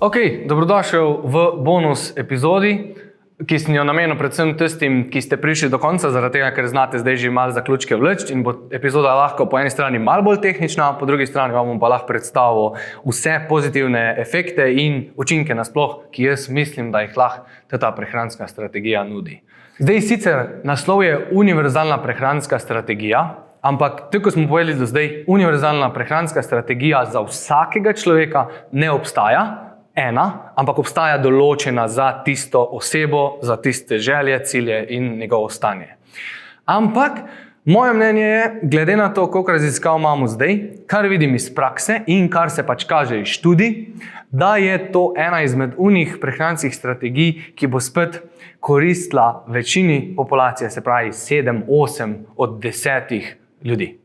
Ok, dobrodošel v bonus epizodi, ki sem jo namenil predvsem tistim, ki ste prišli do konca, zaradi tega, ker znate zdaj že malo zaključke vleči in bo epizoda lahko po eni strani malo bolj tehnična, po drugi strani vam bom pa lahko predstavil vse pozitivne efekte in učinke nasploh, ki jaz mislim, da jih lahko ta prehranska strategija nudi. Zdaj sicer naslov je univerzalna prehranska strategija, ampak tako smo povedali do zdaj, univerzalna prehranska strategija za vsakega človeka ne obstaja, ampak obstaja določena za tisto osebo, za tiste želje, cilje in njegovo stanje. Ampak moje mnenje je, glede na to, koliko raziskav imamo zdaj, kar vidim iz prakse in kar se pač kaže iz študij, da je to ena izmed unih prehranskih strategij, ki bo spet koristila večini populacije, se pravi 7-8 od 10 ljudi.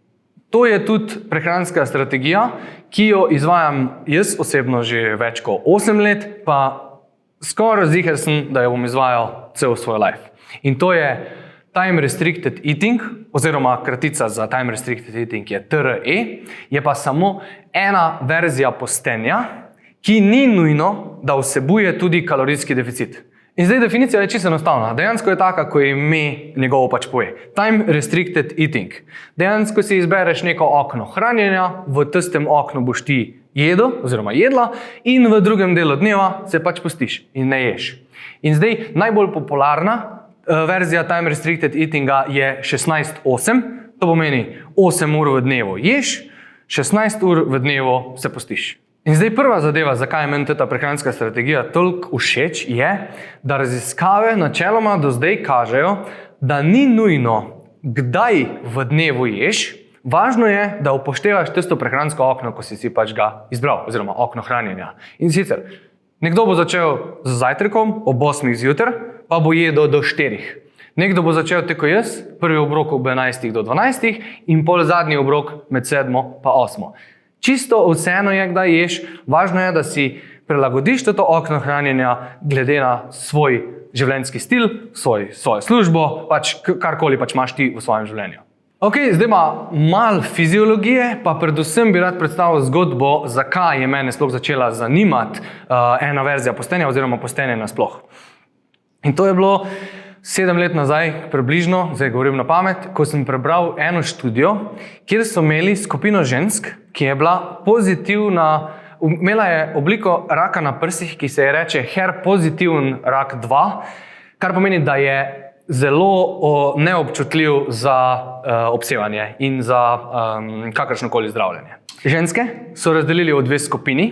To je tudi prehranska strategija, ki jo izvajam jaz osebno že več kot 8 let, pa skoraj ziher sem, da jo bom izvajal cel svoj life. In to je Time Restricted Eating, oziroma kratica za Time Restricted Eating je TRE, je pa samo ena verzija postenja, ki ni nujno, da vsebuje tudi kalorijski deficit. In zdaj definicija je čisto enostavna. Dejansko je taka, ko ime njegovo pač poje. Time Restricted Eating. Dejansko si izbereš neko okno hranjenja, v tistem oknu boš ti jedel oziroma jedla in v drugem delu dneva se pač pustiš in ne ješ. In zdaj najbolj popularna verzija Time Restricted Eatinga je 16-8. To pomeni 8 ur v dnevu ješ, 16 ur v dnevu se pustiš. In zdaj prva zadeva, zakaj je meni ta prehranska strategija toliko všeč, je, da raziskave načeloma do zdaj kažejo, da ni nujno, kdaj v dnevu ješ, važno je, da upoštevaš tisto prehransko okno, ko si pač ga izbral, oziroma okno hranjenja. In sicer, nekdo bo začel z zajtrkom ob 8 zjutraj, pa bo jedel do 4. Nekdo bo začel tako jaz, prvi obrok ob 11 do 12 in pol zadnji obrok med 7 pa 8. Čisto vseeno je, kdaj ješ, važno je, da si prilagodiš to okno hranjenja glede na svoj življenjski stil, svojo službo, pač karkoli pač imaš ti v svojem življenju. Ok, zdaj ima malo fiziologije, pa predvsem bi rad predstavil zgodbo, zakaj je mene sploh začela zanimati ena verzija postenja oziroma postenje nasploh. In to je bilo 7 let nazaj, približno, zdaj govorim na pamet, ko sem prebral eno študijo, kjer so imeli skupino žensk, ki je bila pozitivna, imela je obliko raka na prsih, ki se je reče HER-pozitiven rak 2, kar pomeni, da je zelo neobčutljiv za obsevanje in za kakršnokoli zdravljenje. Ženske so razdelili v 2 skupini,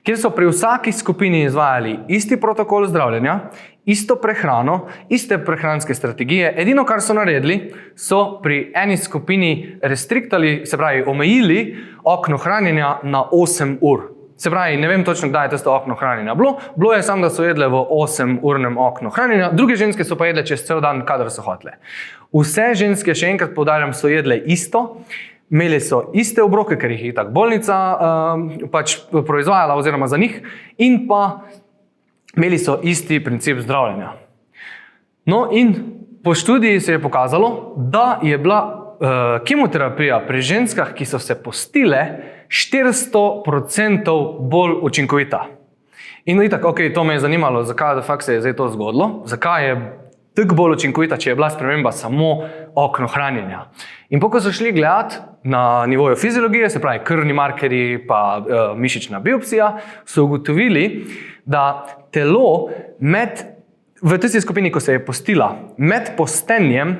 kjer so pri vsaki skupini izvajali isti protokol zdravljenja, isto prehrano, iste prehranske strategije. Edino, kar so naredili, so pri eni skupini restriktali, se pravi, omejili okno hranjenja na 8 ur. Se pravi, ne vem točno, kdaj je tisto okno hranjenja bilo. Bilo je samo, da so jedle v 8-urnem oknu hranjenja, druge ženske so pa jedle čez cel dan, kadar so hotele. Vse ženske, še enkrat poudarjam, so jedle isto, imeli so iste obroke, ker jih je tak bolnica pač proizvajala oziroma za njih, in pa imeli so isti princip zdravljenja. No in po študiji se je pokazalo, da je bila kemoterapija pri ženskah, ki so se postile, 400% bolj učinkovita. In itak, ok, to me je zanimalo, zakaj se je zdaj to zgodilo, zakaj je tako bolj učinkovita, če je bila sprememba samo okno hranjenja. In ko so šli gledati na nivoju fiziologije, se pravi krvni markerji pa mišična biopsija, so ugotovili, da telo v tisti skupini, ko se je postila, med postenjem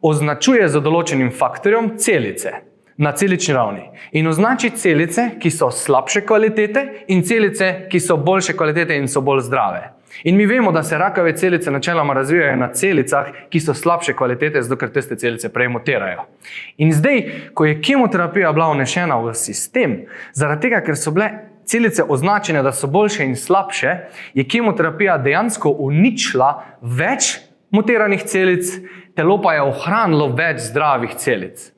označuje z določenim faktorjem celice na celični ravni. In označi celice, ki so slabše kvalitete in celice, ki so boljše kvalitete in so bolj zdrave. In mi vemo, da se rakave celice načeloma razvijajo na celicah, ki so slabše kvalitete, zato ker tiste celice prej mutirajo. In zdaj, ko je kemoterapija bila vnešena v sistem, zaradi tega, ker so bile celice označene, da so boljše in slabše, je kemoterapija dejansko uničila več mutiranih celic, telo pa je ohranilo več zdravih celic.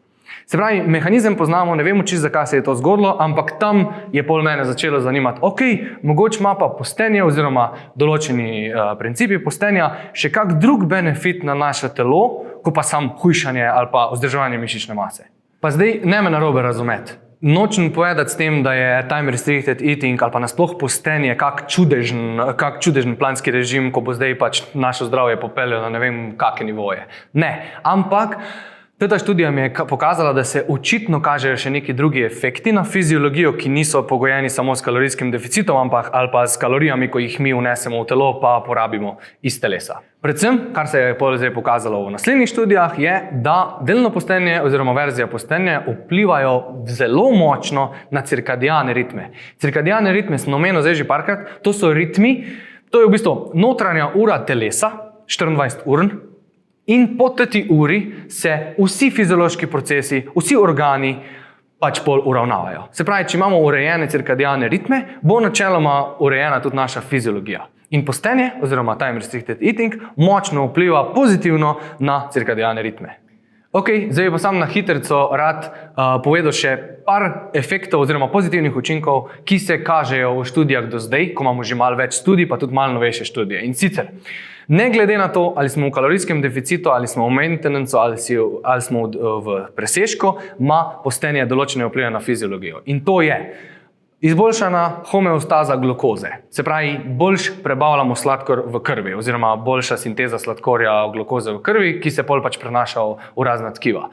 Se pravi, mehanizem poznamo, ne vemo čisto, zakaj se je to zgodilo, ampak tam je pol mene začelo zanimati, ok, mogoče ima pa postenje oziroma določeni principi postenja še kak drug benefit na naše telo, ko pa sam hujšanje ali pa vzdrževanje mišične mase. Pa zdaj ne me narobe razumeti. Nočem povedati s tem, da je time restricted eating ali pa nasploh postenje kak čudežen planski režim, ko bo zdaj pač naše zdravje popeljal na ne vem kakšne nivoje. Ne, ampak ta študija mi je pokazala, da se očitno kažejo še neki drugi efekti na fiziologijo, ki niso pogojeni samo s kalorijskim deficitom, ali pa s kalorijami, ko jih mi vnesemo v telo, pa porabimo iz telesa. Predvsem, kar se je zdaj pokazalo v naslednjih študijah, je, da delno postenje oziroma verzija postenja vplivajo zelo močno na cirkadiane ritme. Cirkadiane ritme sem omenil zdaj že parkrat, to so ritmi, to je v bistvu notranja ura telesa, 24 urn, in po tej uri se vsi fiziološki procesi, vsi organi pač pol uravnavajo. Se pravi, če imamo urejene cirkadiane ritme, bo načeloma urejena tudi naša fiziologija. In postenje, oziroma time restricted eating, močno vpliva pozitivno na cirkadiane ritme. Ok, zdaj pa sam na hitrico rad povedal še par efektov oziroma pozitivnih učinkov, ki se kažejo v študijah do zdaj, ko imamo že malo več študij, pa tudi malo novejše študije. In sicer, ne glede na to, ali smo v kalorijskem deficitu, ali smo v maintenance, ali smo v presežku, ima postenje določene vplive na fiziologijo. In to je izboljšana homeostaza glukoze. Se pravi, boljš prebavljamo sladkor v krvi, oziroma boljša sinteza sladkorja glukoze v krvi, ki se pol pač prenaša v razna tkiva.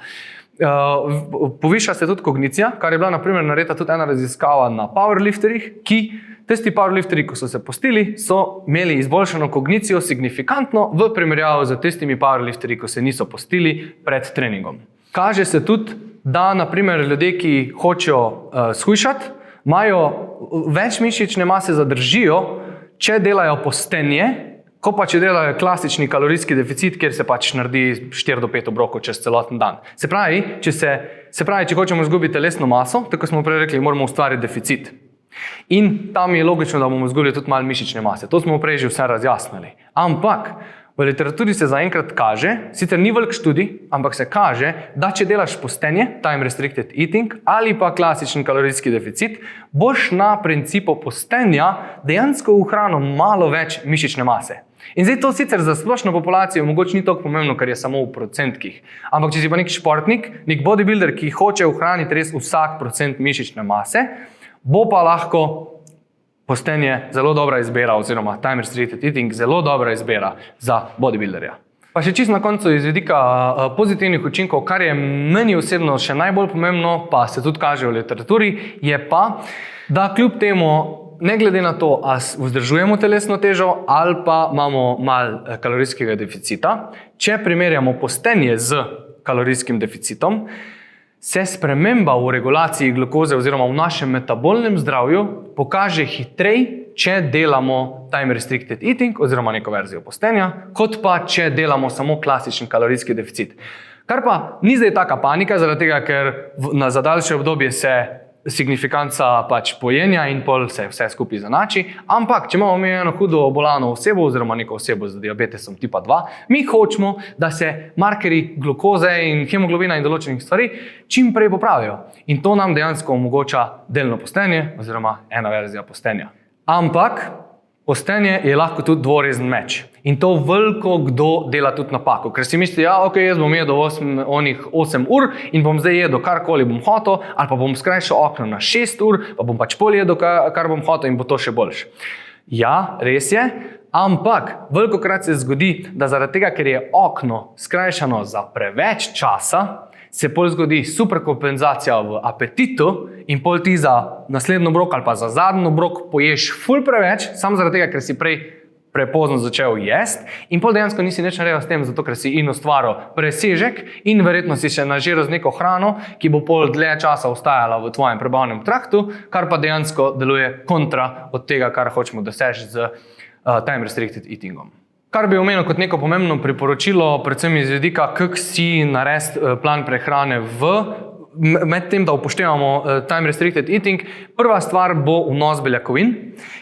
Poviša se tudi kognicija, kar je bila na primer narejena tudi ena raziskava na powerlifterjih, ki tisti powerlifterji, ko so se postili, so imeli izboljšano kognicijo signifikantno v primerjavi z tistimi powerlifterji, ko se niso postili pred treningom. Kaže se tudi, da na primer ljudje, ki hočejo shujšati, imajo več mišične mase zadržijo, če delajo postenje, ko pa če delajo klasični kalorijski deficit, kjer se pač naredi 4 do 5 obrokov čez celoten dan. Se pravi, če hočemo izgubiti telesno maso, tako smo prej rekli, moramo ustvariti deficit. In tam je logično, da bomo izgubili tudi malo mišične mase. To smo prej že vse razjasnili. Ampak v literaturi se zaenkrat kaže, sicer ni velik študij, ampak se kaže, da če delaš postenje, time restricted eating, ali pa klasičen kalorijski deficit, boš na principu postenja dejansko ohranil malo več mišične mase. In zdaj to sicer za splošno populacijo mogoče ni toliko pomembno, ker je samo v procentkih. Ampak če si pa nek športnik, nek bodybuilder, ki hoče ohraniti res vsak procent mišične mase, bo pa lahko postenje zelo dobra izbira, oziroma time restricted eating zelo dobra izbira za bodybuilderja. Pa še čisto na koncu iz vidika pozitivnih učinkov, kar je meni osebno še najbolj pomembno, pa se tudi kaže v literaturi, je pa, da kljub temu, ne glede na to, ali vzdržujemo telesno težo ali pa imamo malo kalorijskega deficita, če primerjamo postenje z kalorijskim deficitom, se sprememba v regulaciji glukoze oziroma v našem metabolnem zdravju pokaže hitreje, če delamo time restricted eating oziroma neko verzijo postenja, kot pa če delamo samo klasičen kalorijski deficit. Kar pa ni zdaj taka panika, zaradi tega, ker za daljše obdobje se signifikanca pač pojenja in pol se vse skupaj zanači, ampak če imamo mi eno hudo obolano osebo oziroma neko osebo z diabetesom tipa 2, mi hočemo, da se markerji glukoze in hemoglobina in določenih stvari čim prej popravijo. In to nam dejansko omogoča delno postenje oziroma ena verzija postenja. Ampak postenje je lahko tudi dvorezen meč. In to veliko kdo dela tudi napako. Ker si misli, jaz bom jedel 8 ur in bom zdaj jedel karkoli bom hotel, ali pa bom skrajšal okno na 6 ur, pa bom pač pol jedel, kar bom hotel in bo to še boljše. Ja, res je, ampak velikokrat se zgodi, da zaradi tega, ker je okno skrajšano za preveč časa, se pol zgodi superkompenzacija v apetitu in pol ti za naslednjo obrok ali pa za zadnjo obrok poješ ful preveč, samo zaradi tega, ker si prej prepozno začel jesti in pol dejansko nisi nič naredil s tem, zato ker si ustvaril presežek in verjetno si še nažiral z neko hrano, ki bo pol dlje časa ostajala v tvojem prebavnem traktu, kar pa dejansko deluje kontra od tega, kar hočemo doseči z time restricted eatingom. Kar bi omenil kot neko pomembno priporočilo, predvsem iz vidika, kako si narediti plan prehrane med tem, da upoštevamo time restricted eating. Prva stvar bo vnos beljakovin,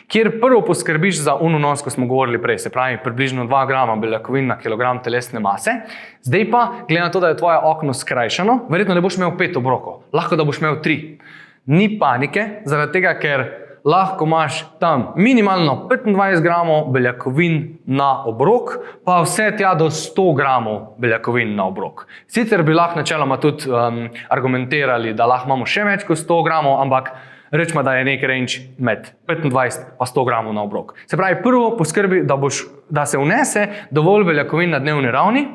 kjer prvo poskrbiš za vnos, ko smo govorili prej, se pravi približno 2 grama beljakovin na kilogram telesne mase. Zdaj pa, glede na to, da je tvoje okno skrajšano, verjetno ne boš imel 5 obrokov, lahko da boš imel 3. Ni panike, zaradi tega, ker lahko imaš tam minimalno 25 gramov beljakovin na obrok, pa vse tja do 100 gramov beljakovin na obrok. Sicer bi lahko načeloma tudi argumentirali, da lahko imamo še več kot 100 gramov, ampak rečemo, da je nek range med 25 pa 100 gramov na obrok. Se pravi, prvo poskrbi, da se vnese dovolj beljakovin na dnevni ravni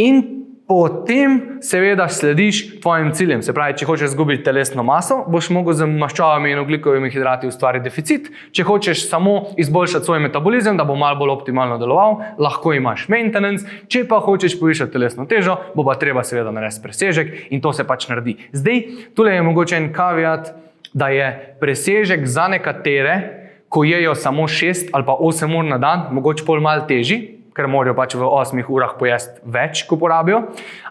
in potem seveda slediš tvojim ciljem. Se pravi, če hočeš izgubiti telesno maso, boš mogel z maščobami in ogljikovimi hidrati ustvariti deficit. Če hočeš samo izboljšati svoj metabolizem, da bo malo bolj optimalno deloval, lahko imaš maintenance. Če pa hočeš povišati telesno težo, bo pa treba seveda narediti presežek in to se pač naredi. Zdaj, tule je mogoče en kaveat, da je presežek za nekatere, ko jejo samo 6 ali pa 8 ur na dan, mogoče pol malo težji, ker morajo pač v 8 urah pojesti več, ko porabijo.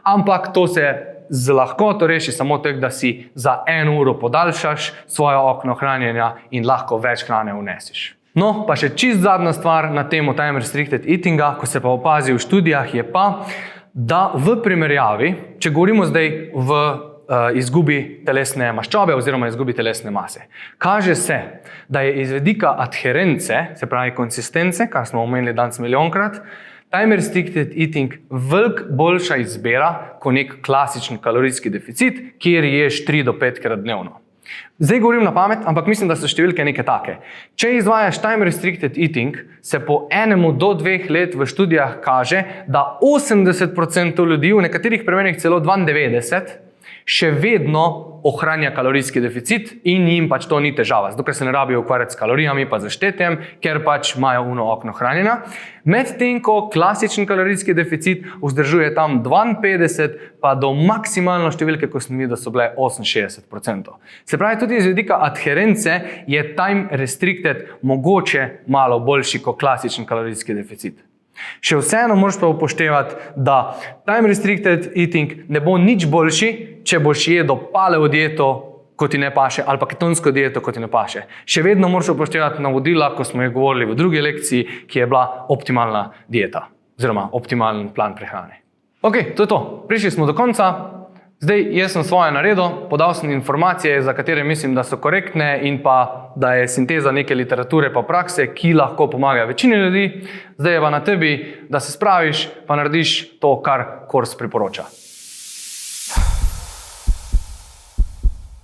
Ampak to se z lahkoto reši samo tako, da si za 1 uro podaljšaš svoje okno hranjenja in lahko več hrane vnesiš. No, pa še čist zadnja stvar na temo time restricted eatinga, ko se pa opazi v študijah, je pa, da v primerjavi, če govorimo zdaj v izgubi telesne maščobe oziroma izgubi telesne mase. Kaže se, da je iz vidika adherence, se pravi konsistence, kar smo omenili danes milijonkrat, time restricted eating veliko boljša izbira kot nek klasičen kalorijski deficit, kjer ješ 3 do 5 krat dnevno. Zdaj govorim na pamet, ampak mislim, da so številke neke take. Če izvajaš time restricted eating, se po 1 do 2 let v študijah kaže, da 80% ljudi, v nekaterih primerih celo 92%, še vedno ohranja kalorijski deficit in jim pač to ni težava. Zato, ker se ne rabijo ukvarjati s kalorijami pa z štetjem, ker pač imajo okno hranjenja. Medtem ko klasičen kalorijski deficit vzdržuje tam 52 pa do maksimalno številke, ko sem videl, da so bile 68%. Se pravi, tudi iz vidika adherence je time restricted mogoče malo boljši kot klasičen kalorijski deficit. Še vseeno moraš pa upoštevati, da time restricted eating ne bo nič boljši, če boš jedel paleo dieto, ko ti ne paše, ali pa ketonsko dieto, ko ti ne paše. Še vedno moraš upoštevati navodila, ko smo jih govorili v drugi lekciji, ki je bila optimalna dieta, oziroma optimalen plan prehrane. Ok, to je to. Prišli smo do konca. Zdaj, jaz sem svoje naredil, podal sem informacije, za katere mislim, da so korektne in pa, da je sinteza neke literature pa prakse, ki lahko pomaga večini ljudi. Zdaj je pa na tebi, da se spraviš, pa narediš to, kar kurs priporoča.